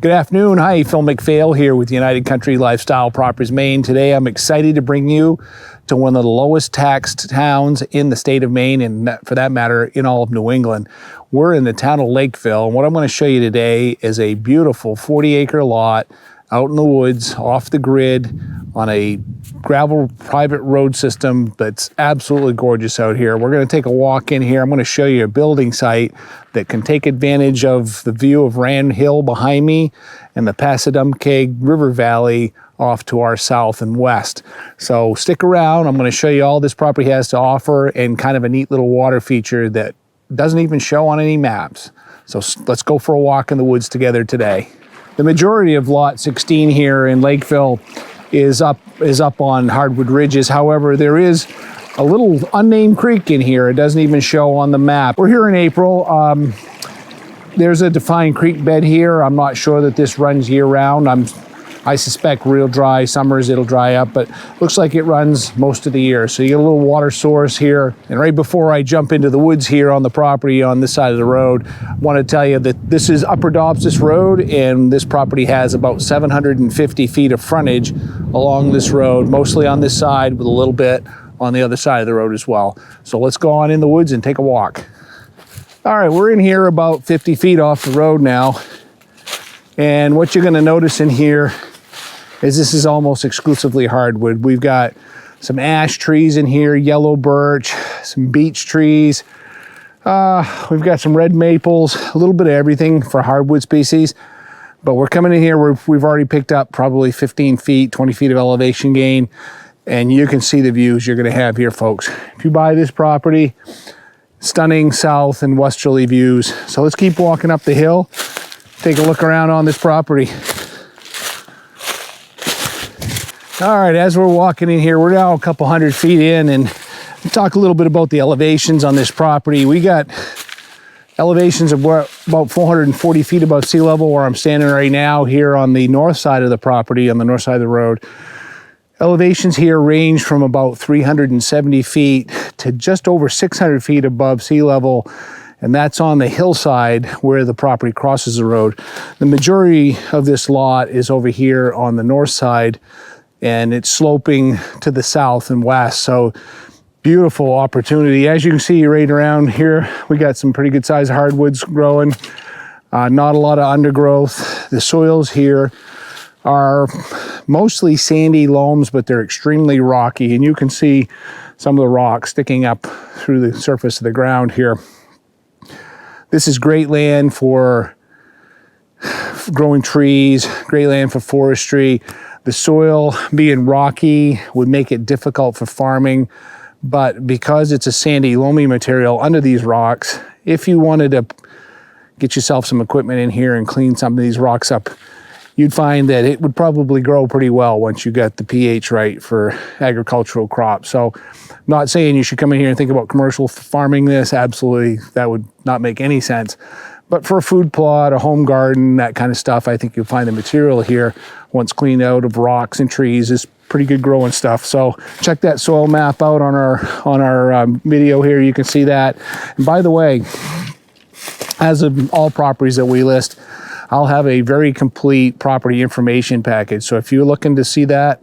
Good afternoon. Hi, Phil McPhail here with United Country Lifestyle Properties, Maine. Today I'm excited to bring you to one of the lowest taxed towns in the state of Maine, and for that matter, in all of New England. We're in the town of Lakeville, and what I'm going to show you today is a beautiful 40-acre lot out in the woods, off the grid, on a gravel private road system that's absolutely gorgeous out here. We're going to take a walk in here. I'm going to show you a building site that can take advantage of the view of Rand Hill behind me and the Passadumkeag River Valley off to our south and west. So stick around. I'm going to show you all this property has to offer and kind of a neat little water feature that doesn't even show on any maps. So let's go for a walk in the woods together today. The majority of lot 16 here in Lakeville is up on hardwood ridges. However, there is a little unnamed creek in here. It doesn't even show on the map. We're here in April. There's a defined creek bed here. I'm not sure that this runs year round. I suspect real dry summers it'll dry up, but looks like it runs most of the year. So you get a little water source here. And right before I jump into the woods here on the property on this side of the road, I want to tell you that this is Upper Dobsis Road, and this property has about 750 feet of frontage along this road, mostly on this side with a little bit on the other side of the road as well. So let's go on in the woods and take a walk. All right, we're in here about 50 feet off the road now. And what you're going to notice in here is this is almost exclusively hardwood. We've got some ash trees in here, yellow birch, some beech trees. We've got some red maples, a little bit of everything for hardwood species. But we're coming in here, we've already picked up probably 15 feet, 20 feet of elevation gain. And you can see the views you're gonna have here, folks. If you buy this property, stunning south and westerly views. So let's keep walking up the hill, take a look around on this property. All right, as we're walking in here, we're now a couple hundred feet in, and talk a little bit about the elevations on this property. We got elevations of about 440 feet above sea level where I'm standing right now here on the north side of the property, on the north side of the road. Elevations here range from about 370 feet to just over 600 feet above sea level, and that's on the hillside where the property crosses the road. The majority of this lot is over here on the north side, and it's sloping to the south and west. So beautiful opportunity. As you can see right around here, we got some pretty good sized hardwoods growing. Not a lot of undergrowth. The soils here are mostly sandy loams, but they're extremely rocky. And you can see some of the rocks sticking up through the surface of the ground here. This is great land for growing trees, great land for forestry. The soil being rocky would make it difficult for farming, but because it's a sandy, loamy material under these rocks, if you wanted to get yourself some equipment in here and clean some of these rocks up, you'd find that it would probably grow pretty well once you got the pH right for agricultural crops. So not saying you should come in here and think about commercial farming this. Absolutely, that would not make any sense. But for a food plot, a home garden, that kind of stuff, I think you'll find the material here, once cleaned out of rocks and trees, is pretty good growing stuff. So check that soil map out on our video here. You can see that. And by the way, as of all properties that we list, I'll have a very complete property information package. So if you're looking to see that,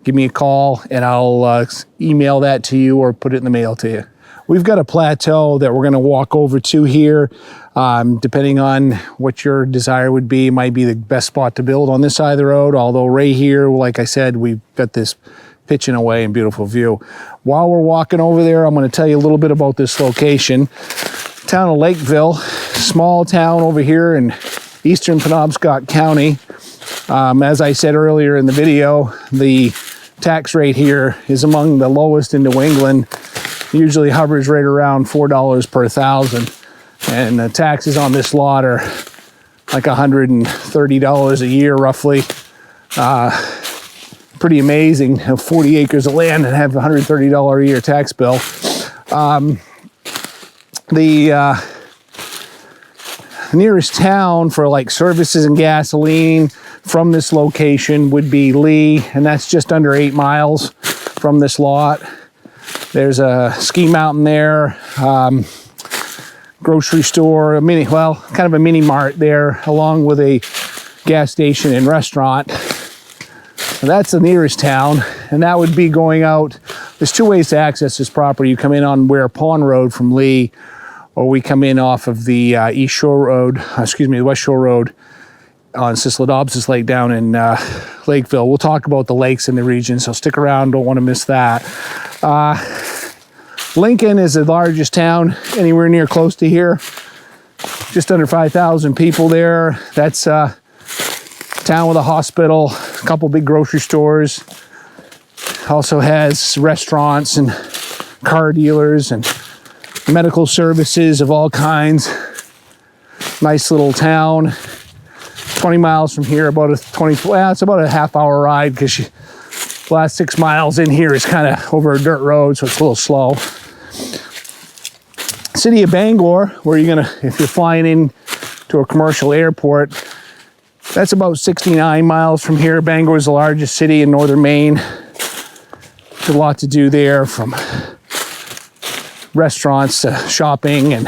give me a call and I'll email that to you or put it in the mail to you. We've got a plateau that we're going to walk over to here. Depending on what your desire would be, might be the best spot to build on this side of the road. Although right here, like I said, we've got this pitching away and beautiful view. While we're walking over there, I'm going to tell you a little bit about this location. Town of Lakeville, small town over here in eastern Penobscot County. As I said earlier in the video, the tax rate here is among the lowest in New England. Usually hovers right around $4 per thousand. And the taxes on this lot are like $130 a year, roughly. Pretty amazing. Have 40 acres of land and have a $130 a year tax bill. The nearest town for like services and gasoline from this location would be Lee, and that's just under 8 miles from this lot. There's a ski mountain there. grocery store, kind of a mini mart there, along with a gas station and restaurant. So that's the nearest town, and that would be going out. There's two ways to access this property. You come in on Ware Pond Road from Lee, or we come in off of the West Shore Road on Secluded Dobsis Lake down in Lakeville. We'll talk about the lakes in the region, so stick around, don't want to miss that. Lincoln is the largest town anywhere near close to here. Just under 5,000 people there. That's a town with a hospital, a couple big grocery stores. Also has restaurants and car dealers and medical services of all kinds. Nice little town. 20 miles from here, it's about a half-hour ride, because the last 6 miles in here is kind of over a dirt road, so it's a little slow. City of Bangor, where if you're flying in to a commercial airport, that's about 69 miles from here. Bangor is the largest city in northern Maine. There's a lot to do there, from restaurants to shopping and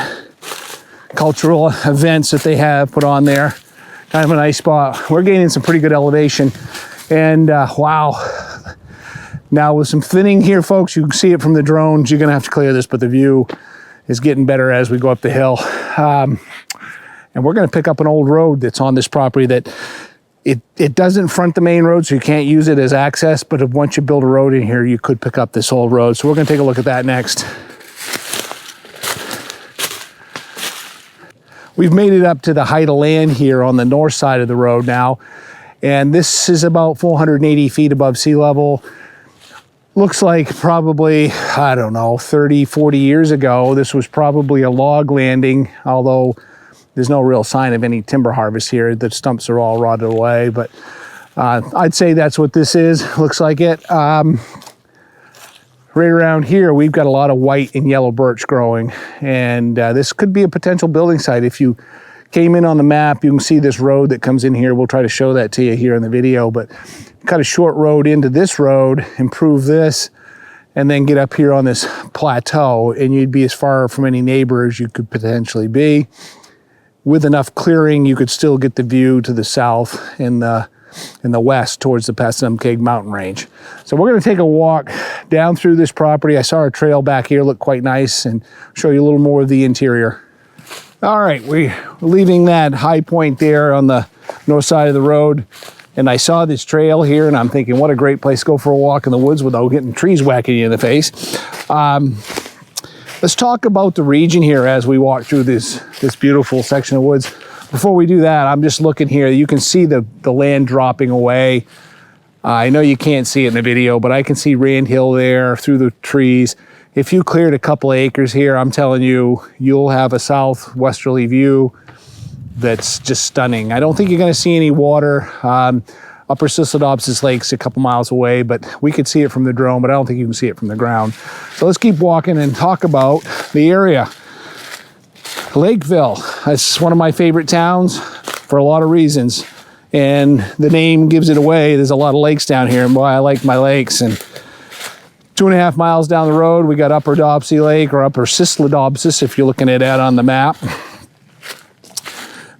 cultural events that they have put on there. Kind of a nice spot. We're gaining some pretty good elevation, and wow. Now with some thinning here, folks, you can see it from the drones. You're gonna have to clear this, but the view is getting better as we go up the hill. And we're gonna pick up an old road that's on this property that it doesn't front the main road, so you can't use it as access, but once you build a road in here, you could pick up this old road. So we're gonna take a look at that next. We've made it up to the height of land here on the north side of the road now, and this is about 480 feet above sea level. Looks like probably, I don't know, 30, 40 years ago, this was probably a log landing, although there's no real sign of any timber harvest here. The stumps are all rotted away, but I'd say that's what this is. Looks like it. Right around here, we've got a lot of white and yellow birch growing, and this could be a potential building site. If you came in on the map, you can see this road that comes in here. We'll try to show that to you here in the video, but cut a short road into this road, improve this, and then get up here on this plateau, and you'd be as far from any neighbor as you could potentially be. With enough clearing, you could still get the view to the south and in the west towards the Passamkeg mountain range. So we're going to take a walk down through this property. I saw our trail back here look quite nice, and show you a little more of the interior. All right, we're leaving that high point there on the north side of the road, and I saw this trail here, and I'm thinking, what a great place to go for a walk in the woods without getting trees whacking you in the face. Let's talk about the region here as we walk through this beautiful section of woods. Before we do that, I'm just looking here. You can see the land dropping away. I know you can't see it in the video, but I can see Rand Hill there through the trees. If you cleared a couple of acres here, I'm telling you, you'll have a southwesterly view that's just stunning. I don't think you're going to see any water. Upper Dobsis Lake's a couple miles away, but we could see it from the drone, but I don't think you can see it from the ground. So let's keep walking and talk about the area. Lakeville, that's one of my favorite towns for a lot of reasons, and the name gives it away. There's a lot of lakes down here, and boy, I like my lakes. And 2.5 miles down the road, we got Upper Dobsis Lake, or Upper Secluded Dobsis, if you're looking at that on the map.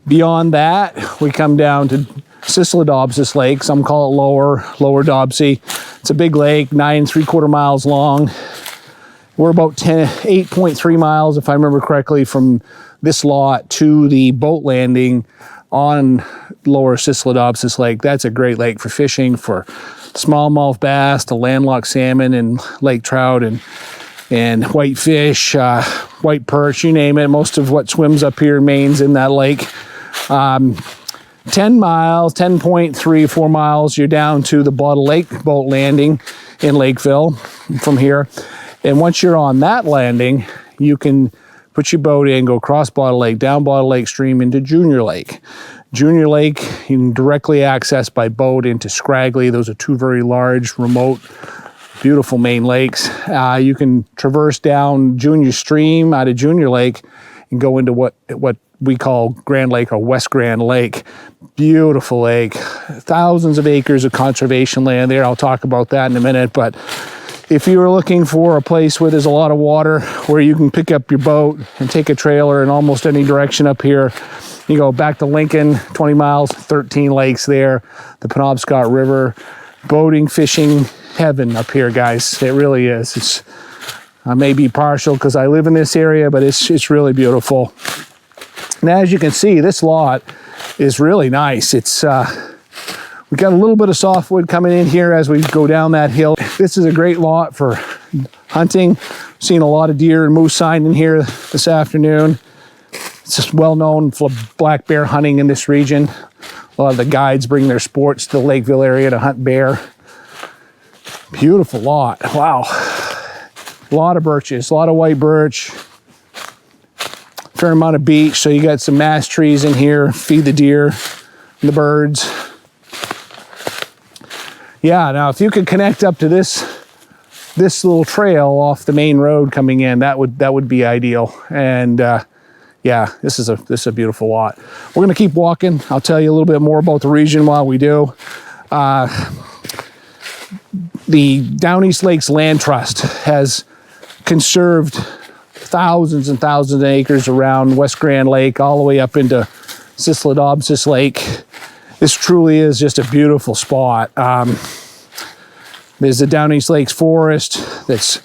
Beyond that, we come down to Secluded Dobsis Lake. Some call it Lower Dobsis. It's a big lake, 9 3/4 miles long. We're about 8.3 miles, if I remember correctly, from this lot to the boat landing on Lower Secluded Dobsis Lake. That's a great lake for fishing, for smallmouth bass, to landlocked salmon and lake trout and white fish, white perch, you name it. Most of what swims up here in Maine's in that lake. 10 miles, 10.34 miles, you're down to the Bottle Lake boat landing in Lakeville from here. And once you're on that landing, you can put your boat in, go across Bottle Lake, down Bottle Lake stream into Junior Lake. Junior Lake, you can directly access by boat into Scraggly. Those are two very large, remote, beautiful Maine lakes. You can traverse down Junior Stream out of Junior Lake and go into what we call Grand Lake, or West Grand Lake. Beautiful lake. Thousands of acres of conservation land there. I'll talk about that in a minute, but if you were looking for a place where there's a lot of water, where you can pick up your boat and take a trailer in almost any direction up here, you go back to Lincoln, 20 miles, 13 lakes there, the Penobscot River, boating, fishing, heaven up here, guys. It really is. It's, I may be partial because I live in this area, but it's really beautiful. And as you can see, this lot is really nice. It's we got a little bit of softwood coming in here as we go down that hill. This is a great lot for hunting. Seen a lot of deer and moose sign in here this afternoon. It's just well known for black bear hunting in this region. A lot of the guides bring their sports to the Lakeville area to hunt bear. Beautiful lot. Wow. A lot of birches, a lot of white birch. Fair amount of beech. So you got some mass trees in here, feed the deer and the birds. Yeah, now if you could connect up to this little trail off the main road coming in, that would be ideal. And yeah, this is a beautiful lot. We're gonna keep walking. I'll tell you a little bit more about the region while we do. The Down East Lakes Land Trust has conserved thousands and thousands of acres around West Grand Lake, all the way up into Upper Dobsis Lake. This truly is just a beautiful spot. There's the Down East Lakes Forest that's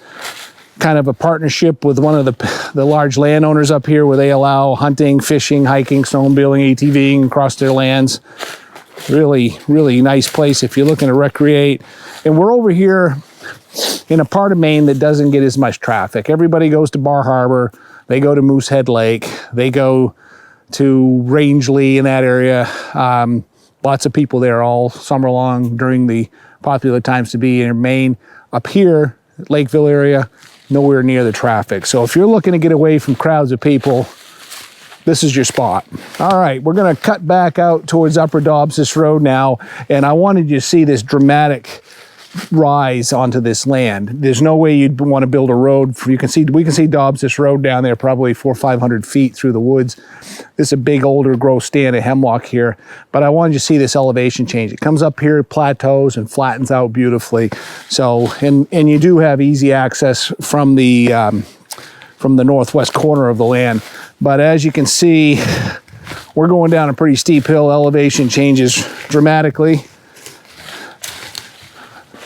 kind of a partnership with one of the large landowners up here, where they allow hunting, fishing, hiking, snowmobiling, ATVing across their lands. Really, really nice place if you're looking to recreate. And we're over here in a part of Maine that doesn't get as much traffic. Everybody goes to Bar Harbor, they go to Moosehead Lake, they go to Rangeley in that area. Lots of people there all summer long during the popular times to be in Maine. Up here, Lakeville area, nowhere near the traffic. So if you're looking to get away from crowds of people, this is your spot. All right, we're gonna cut back out towards Upper Dobsis Road now, and I wanted you to see this dramatic rise onto this land. There's no way you'd want to build a road. We can see Dobsis Road down there, probably 400 or 500 feet through the woods. This is a big older growth stand of hemlock here, but I wanted you to see this elevation change. It comes up here, plateaus, and flattens out beautifully. So, and you do have easy access from the northwest corner of the land. But as you can see, we're going down a pretty steep hill. Elevation changes dramatically.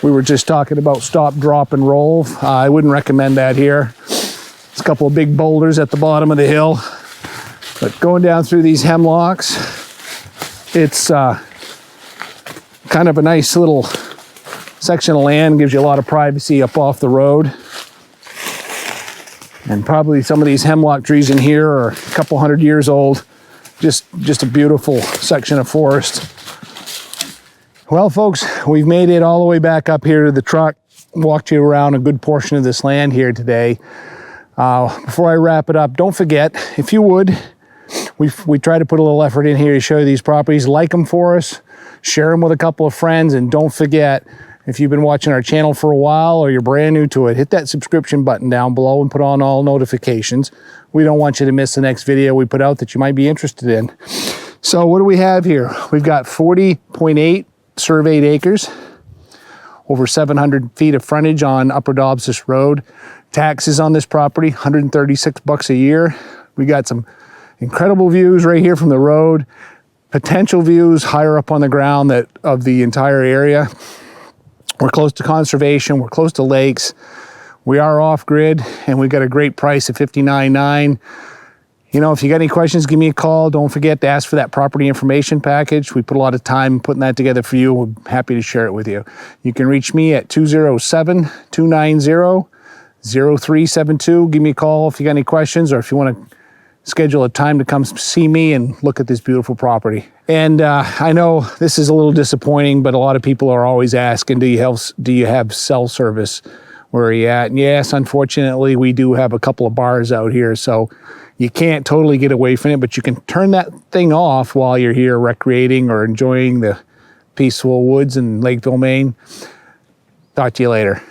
We were just talking about stop, drop, and roll. I wouldn't recommend that here. There's a couple of big boulders at the bottom of the hill. But going down through these hemlocks, it's kind of a nice little section of land. Gives you a lot of privacy up off the road. And probably some of these hemlock trees in here are a couple hundred years old. Just a beautiful section of forest. Well, folks, we've made it all the way back up here to the truck. Walked you around a good portion of this land here today. Before I wrap it up, don't forget, if you would, we try to put a little effort in here to show you these properties. Like them for us, share them with a couple of friends, and don't forget, if you've been watching our channel for a while or you're brand new to it, hit that subscription button down below and put on all notifications. We don't want you to miss the next video we put out that you might be interested in. So what do we have here? We've got 40.8 surveyed acres, over 700 feet of frontage on Upper Dobsis Road. Taxes on this property, $136 a year. We got some incredible views right here from the road. Potential views higher up on the ground of the entire area. We're close to conservation, we're close to lakes. We are off grid, and we got a great price of $59,900. You know, if you got any questions, give me a call. Don't forget to ask for that property information package. We put a lot of time putting that together for you. We're happy to share it with you. You can reach me at 207-290-0372. Give me a call if you got any questions, or if you want to schedule a time to come see me and look at this beautiful property. And I know this is a little disappointing, but a lot of people are always asking, do you have cell service? Where are you at? And yes, unfortunately, we do have a couple of bars out here, so you can't totally get away from it, but you can turn that thing off while you're here recreating or enjoying the peaceful woods in Lakeville, Maine. Talk to you later.